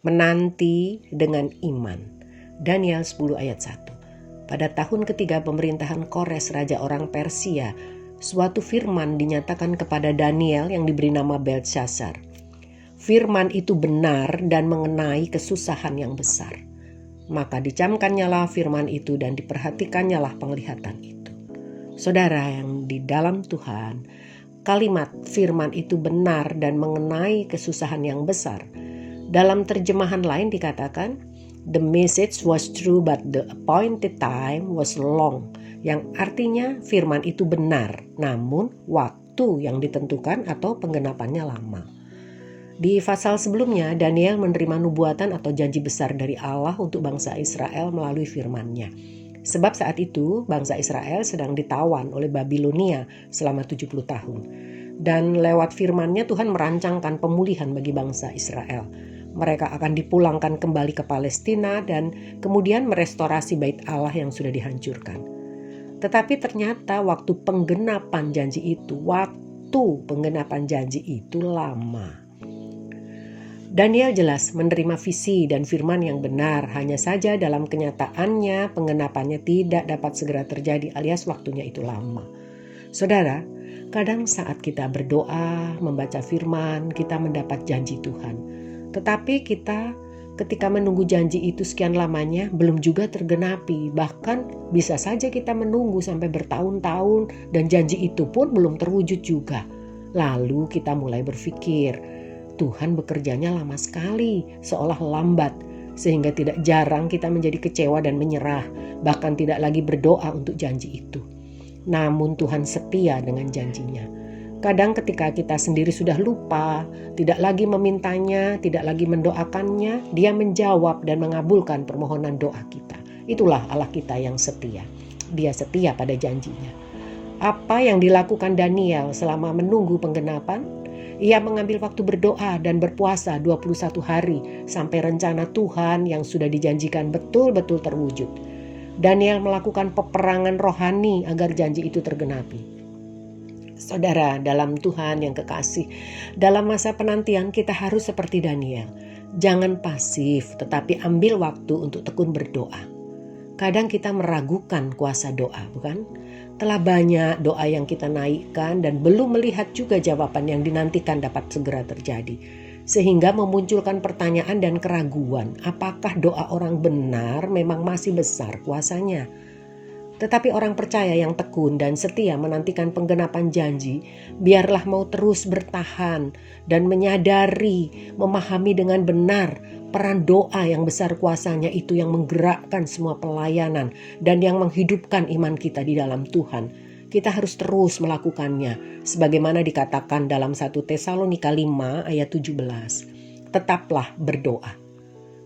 menanti dengan iman. Daniel 10 ayat 1. Pada tahun ketiga pemerintahan Kores, raja orang Persia, suatu firman dinyatakan kepada Daniel yang diberi nama Belteshazzar. Firman itu benar dan mengenai kesusahan yang besar. Maka dicamkannyalah firman itu dan diperhatikannyalah penglihatan itu. Saudara yang di dalam Tuhan, kalimat firman itu benar dan mengenai kesusahan yang besar. Dalam terjemahan lain dikatakan, the message was true but the appointed time was long. Yang artinya firman itu benar, namun waktu yang ditentukan atau penggenapannya lama. Di pasal sebelumnya, Daniel menerima nubuatan atau janji besar dari Allah untuk bangsa Israel melalui firman-Nya. Sebab saat itu bangsa Israel sedang ditawan oleh Babilonia selama 70 tahun. Dan lewat firman-Nya Tuhan merancangkan pemulihan bagi bangsa Israel. Mereka akan dipulangkan kembali ke Palestina dan kemudian merestorasi bait Allah yang sudah dihancurkan. Tetapi ternyata waktu penggenapan janji itu lama. Daniel jelas menerima visi dan firman yang benar, hanya saja dalam kenyataannya penggenapannya tidak dapat segera terjadi alias waktunya itu lama. Saudara, kadang saat kita berdoa, membaca firman, kita mendapat janji Tuhan. Tetapi kita ketika menunggu janji itu sekian lamanya belum juga tergenapi. Bahkan bisa saja kita menunggu sampai bertahun-tahun dan janji itu pun belum terwujud juga. Lalu kita mulai berpikir, Tuhan bekerjanya lama sekali, seolah lambat. Sehingga tidak jarang kita menjadi kecewa dan menyerah, bahkan tidak lagi berdoa untuk janji itu. Namun Tuhan setia dengan janjinya. Kadang ketika kita sendiri sudah lupa, tidak lagi memintanya, tidak lagi mendoakannya, Dia menjawab dan mengabulkan permohonan doa kita. Itulah Allah kita yang setia. Dia setia pada janjinya. Apa yang dilakukan Daniel selama menunggu penggenapan? Ia mengambil waktu berdoa dan berpuasa 21 hari sampai rencana Tuhan yang sudah dijanjikan betul-betul terwujud. Daniel melakukan peperangan rohani agar janji itu tergenapi. Saudara dalam Tuhan yang kekasih, dalam masa penantian kita harus seperti Daniel. Jangan pasif, tetapi ambil waktu untuk tekun berdoa. Kadang kita meragukan kuasa doa, bukan? Telah banyak doa yang kita naikkan dan belum melihat juga jawaban yang dinantikan dapat segera terjadi. Sehingga memunculkan pertanyaan dan keraguan, apakah doa orang benar memang masih besar kuasanya? Tetapi orang percaya yang tekun dan setia menantikan penggenapan janji, biarlah mau terus bertahan dan menyadari, memahami dengan benar peran doa yang besar kuasanya itu yang menggerakkan semua pelayanan dan yang menghidupkan iman kita di dalam Tuhan. Kita harus terus melakukannya, sebagaimana dikatakan dalam 1 Tesalonika 5 ayat 17. Tetaplah berdoa,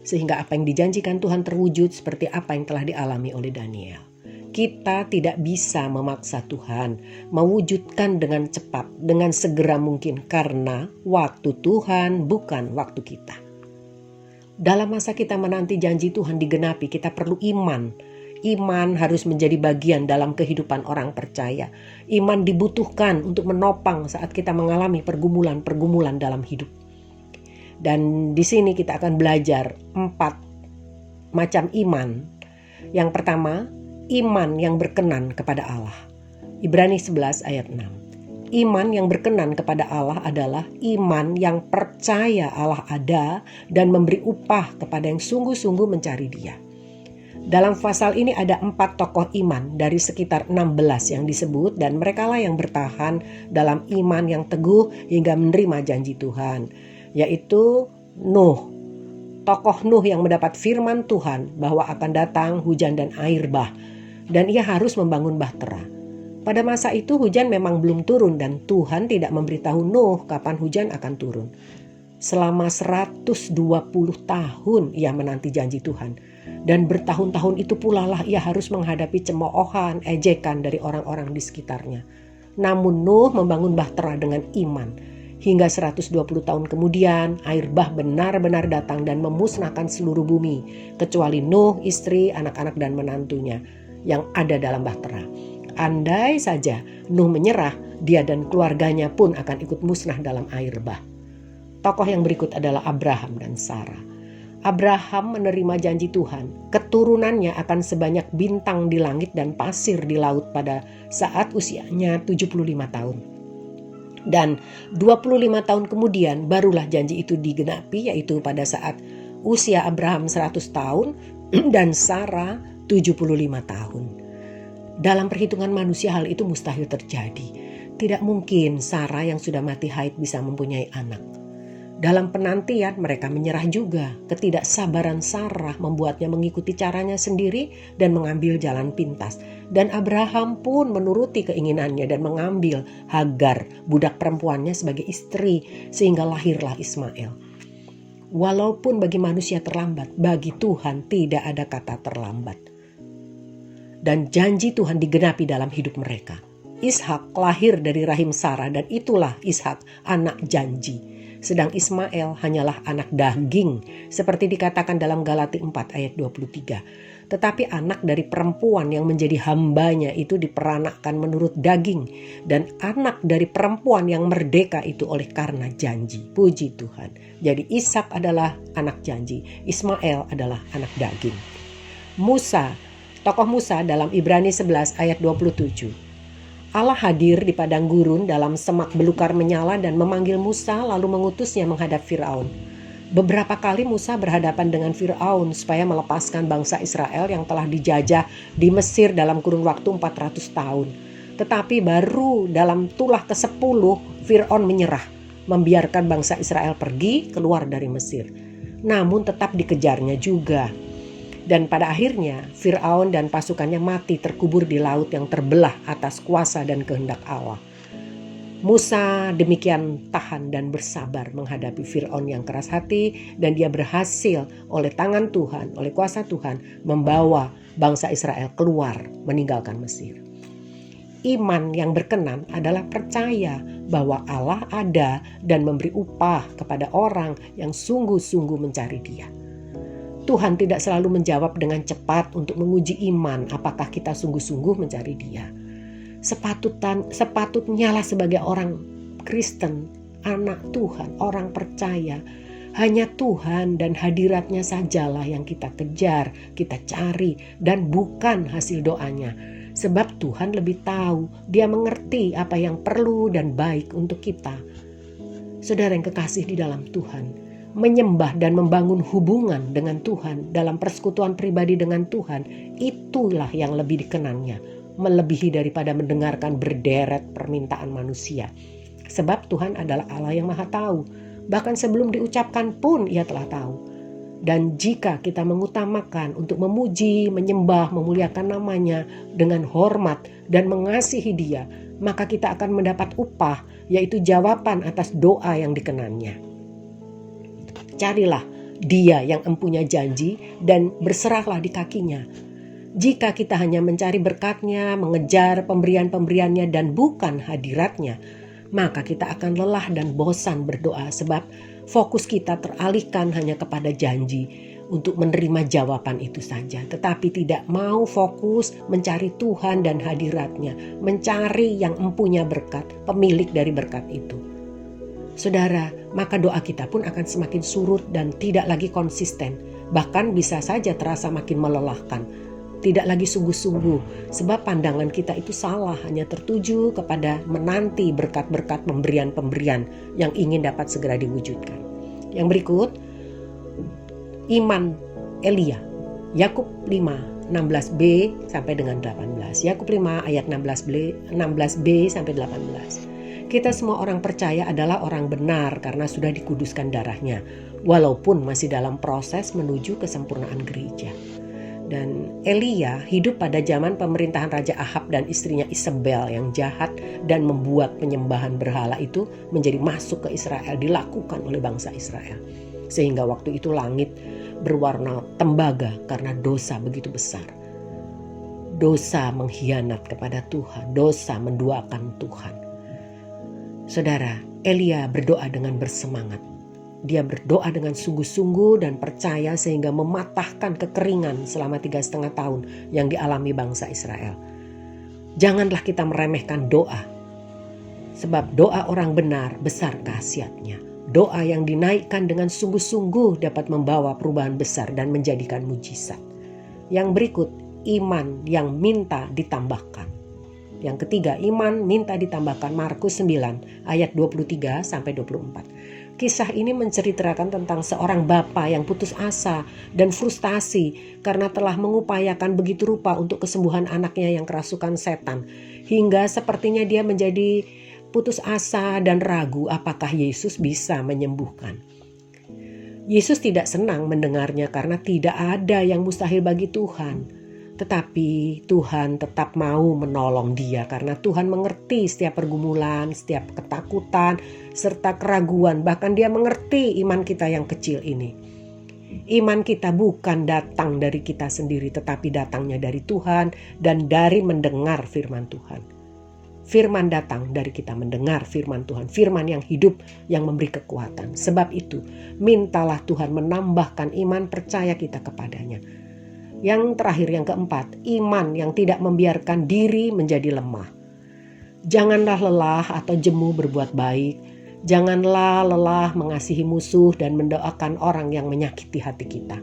sehingga apa yang dijanjikan Tuhan terwujud seperti apa yang telah dialami oleh Daniel. Kita tidak bisa memaksa Tuhan mewujudkan dengan cepat, dengan segera mungkin, karena waktu Tuhan bukan waktu kita. Dalam masa kita menanti janji Tuhan digenapi, kita perlu iman. Iman harus menjadi bagian dalam kehidupan orang percaya. Iman dibutuhkan untuk menopang saat kita mengalami pergumulan-pergumulan dalam hidup. Dan di sini kita akan belajar 4 macam iman. Yang pertama, iman yang berkenan kepada Allah. Ibrani 11 ayat 6. Iman yang berkenan kepada Allah adalah iman yang percaya Allah ada dan memberi upah kepada yang sungguh-sungguh mencari Dia. Dalam pasal ini ada 4 tokoh iman dari sekitar 16 yang disebut, dan merekalah yang bertahan dalam iman yang teguh hingga menerima janji Tuhan, yaitu Nuh. Tokoh Nuh yang mendapat firman Tuhan bahwa akan datang hujan dan air bah, dan ia harus membangun bahtera. Pada masa itu hujan memang belum turun dan Tuhan tidak memberitahu Nuh kapan hujan akan turun. Selama 120 tahun ia menanti janji Tuhan. Dan bertahun-tahun itu pula lah ia harus menghadapi cemoohan, ejekan dari orang-orang di sekitarnya. Namun Nuh membangun bahtera dengan iman. Hingga 120 tahun kemudian air bah benar-benar datang dan memusnahkan seluruh bumi, kecuali Nuh, istri, anak-anak dan menantunya yang ada dalam bahtera. Andai saja Nuh menyerah, dia dan keluarganya pun akan ikut musnah dalam air bah. Tokoh yang berikut adalah Abraham dan Sarah. Abraham menerima janji Tuhan, keturunannya akan sebanyak bintang di langit dan pasir di laut pada saat usianya 75 tahun. Dan 25 tahun kemudian barulah janji itu digenapi, yaitu pada saat usia Abraham 100 tahun dan Sarah 75 tahun. Dalam perhitungan manusia hal itu mustahil terjadi. Tidak mungkin Sarah yang sudah mati haid bisa mempunyai anak. Dalam penantian mereka menyerah juga. Ketidaksabaran Sarah membuatnya mengikuti caranya sendiri dan mengambil jalan pintas. Dan Abraham pun menuruti keinginannya dan mengambil Hagar, budak perempuannya, sebagai istri, sehingga lahirlah Ismail. Walaupun bagi manusia terlambat, bagi Tuhan tidak ada kata terlambat. Dan janji Tuhan digenapi dalam hidup mereka. Ishak lahir dari rahim Sarah dan itulah Ishak, anak janji. Sedang Ismail hanyalah anak daging, seperti dikatakan dalam Galati 4 ayat 23. Tetapi anak dari perempuan yang menjadi hambanya itu diperanakkan menurut daging, dan anak dari perempuan yang merdeka itu oleh karena janji. Puji Tuhan. Jadi Ishak adalah anak janji, Ismail adalah anak daging. Musa, tokoh Musa dalam Ibrani 11 ayat 27. Allah hadir di padang gurun dalam semak belukar menyala dan memanggil Musa lalu mengutusnya menghadap Firaun. Beberapa kali Musa berhadapan dengan Firaun supaya melepaskan bangsa Israel yang telah dijajah di Mesir dalam kurun waktu 400 tahun. Tetapi baru dalam tulah ke-10 Firaun menyerah, membiarkan bangsa Israel pergi keluar dari Mesir. Namun tetap dikejarnya juga. Dan pada akhirnya Firaun dan pasukannya mati terkubur di laut yang terbelah atas kuasa dan kehendak Allah. Musa demikian tahan dan bersabar menghadapi Firaun yang keras hati, dan dia berhasil oleh tangan Tuhan, oleh kuasa Tuhan, membawa bangsa Israel keluar meninggalkan Mesir. Iman yang berkenan adalah percaya bahwa Allah ada dan memberi upah kepada orang yang sungguh-sungguh mencari Dia. Tuhan tidak selalu menjawab dengan cepat untuk menguji iman apakah kita sungguh-sungguh mencari Dia. Sepatutnya lah sebagai orang Kristen, anak Tuhan, orang percaya, hanya Tuhan dan hadiratnya sajalah yang kita kejar, kita cari, dan bukan hasil doanya. Sebab Tuhan lebih tahu, Dia mengerti apa yang perlu dan baik untuk kita. Saudara yang kekasih di dalam Tuhan, menyembah dan membangun hubungan dengan Tuhan dalam persekutuan pribadi dengan Tuhan, itulah yang lebih dikenannya, melebihi daripada mendengarkan berderet permintaan manusia. Sebab Tuhan adalah Allah yang Maha Tahu, bahkan sebelum diucapkan pun Ia telah tahu. Dan jika kita mengutamakan untuk memuji, menyembah, memuliakan namanya dengan hormat dan mengasihi Dia, maka kita akan mendapat upah, yaitu jawaban atas doa yang dikenannya. Carilah Dia yang empunya janji dan berserahlah di kakinya. Jika kita hanya mencari berkat-Nya, mengejar pemberian-pemberiannya dan bukan hadirat-Nya, maka kita akan lelah dan bosan berdoa sebab fokus kita teralihkan hanya kepada janji untuk menerima jawaban itu saja. Tetapi tidak mau fokus mencari Tuhan dan hadirat-Nya, mencari yang empunya berkat, pemilik dari berkat itu. Saudara, maka doa kita pun akan semakin surut dan tidak lagi konsisten. Bahkan bisa saja terasa makin melelahkan. Tidak lagi sungguh-sungguh, sebab pandangan kita itu salah, hanya tertuju kepada menanti berkat-berkat pemberian-pemberian yang ingin dapat segera diwujudkan. Yang berikut, iman Elia, Yakub 5, 16b sampai dengan 18. Yakub 5 ayat 16b sampai 18. Kita semua orang percaya adalah orang benar karena sudah dikuduskan darahnya, walaupun masih dalam proses menuju kesempurnaan gereja. Dan Elia hidup pada zaman pemerintahan Raja Ahab dan istrinya Isabel yang jahat dan membuat penyembahan berhala itu menjadi masuk ke Israel, dilakukan oleh bangsa Israel. Sehingga waktu itu langit berwarna tembaga karena dosa begitu besar. Dosa mengkhianat kepada Tuhan, dosa menduakan Tuhan. Saudara, Elia berdoa dengan bersemangat. Dia berdoa dengan sungguh-sungguh dan percaya sehingga mematahkan kekeringan selama 3,5 tahun yang dialami bangsa Israel. Janganlah kita meremehkan doa. Sebab doa orang benar besar khasiatnya. Doa yang dinaikkan dengan sungguh-sungguh dapat membawa perubahan besar dan menjadikan mujizat. Yang berikut, iman yang minta ditambahkan. Yang ketiga, iman minta ditambahkan. Markus 9 ayat 23-24. Kisah ini menceritakan tentang seorang bapa yang putus asa dan frustasi karena telah mengupayakan begitu rupa untuk kesembuhan anaknya yang kerasukan setan. Hingga sepertinya dia menjadi putus asa dan ragu apakah Yesus bisa menyembuhkan. Yesus tidak senang mendengarnya karena tidak ada yang mustahil bagi Tuhan. Tetapi Tuhan tetap mau menolong dia karena Tuhan mengerti setiap pergumulan, setiap ketakutan, serta keraguan. Bahkan dia mengerti iman kita yang kecil ini. Iman kita bukan datang dari kita sendiri, tetapi datangnya dari Tuhan dan dari mendengar firman Tuhan. Firman datang dari kita mendengar firman Tuhan, firman yang hidup, yang memberi kekuatan. Sebab itu, mintalah Tuhan menambahkan iman percaya kita kepadanya. Yang terakhir, yang keempat, iman yang tidak membiarkan diri menjadi lemah. Janganlah lelah atau jemu berbuat baik. Janganlah lelah mengasihi musuh dan mendoakan orang yang menyakiti hati kita.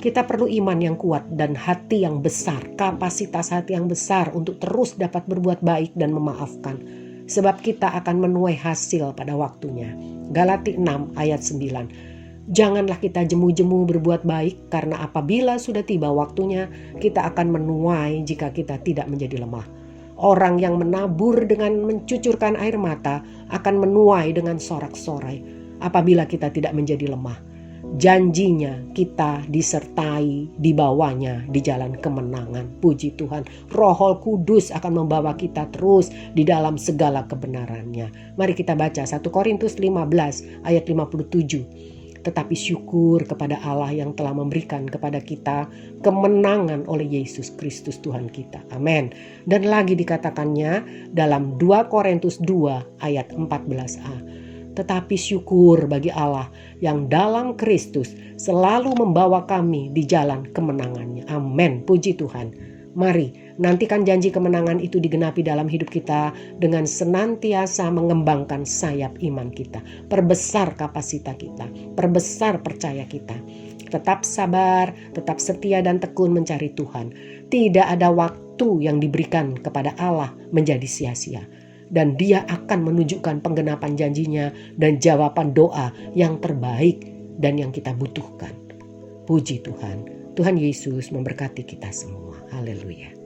Kita perlu iman yang kuat dan hati yang besar, kapasitas hati yang besar untuk terus dapat berbuat baik dan memaafkan. Sebab kita akan menuai hasil pada waktunya. Galati 6 ayat 9. Janganlah kita jemu-jemu berbuat baik, karena apabila sudah tiba waktunya, kita akan menuai jika kita tidak menjadi lemah. Orang yang menabur dengan mencucurkan air mata akan menuai dengan sorak-sorai apabila kita tidak menjadi lemah. Janjinya kita disertai, dibawanya di jalan kemenangan. Puji Tuhan, Roh Kudus akan membawa kita terus di dalam segala kebenarannya. Mari kita baca 1 Korintus 15 ayat 57. Tetapi syukur kepada Allah yang telah memberikan kepada kita kemenangan oleh Yesus Kristus Tuhan kita. Amin. Dan lagi dikatakannya dalam 2 Korintus 2 ayat 14a. Tetapi syukur bagi Allah yang dalam Kristus selalu membawa kami di jalan kemenangannya. Amin. Puji Tuhan. Mari nantikan janji kemenangan itu digenapi dalam hidup kita dengan senantiasa mengembangkan sayap iman kita. Perbesar kapasitas kita, perbesar percaya kita. Tetap sabar, tetap setia dan tekun mencari Tuhan. Tidak ada waktu yang diberikan kepada Allah menjadi sia-sia. Dan Dia akan menunjukkan penggenapan janjinya dan jawaban doa yang terbaik dan yang kita butuhkan. Puji Tuhan. Tuhan Yesus memberkati kita semua. Haleluya.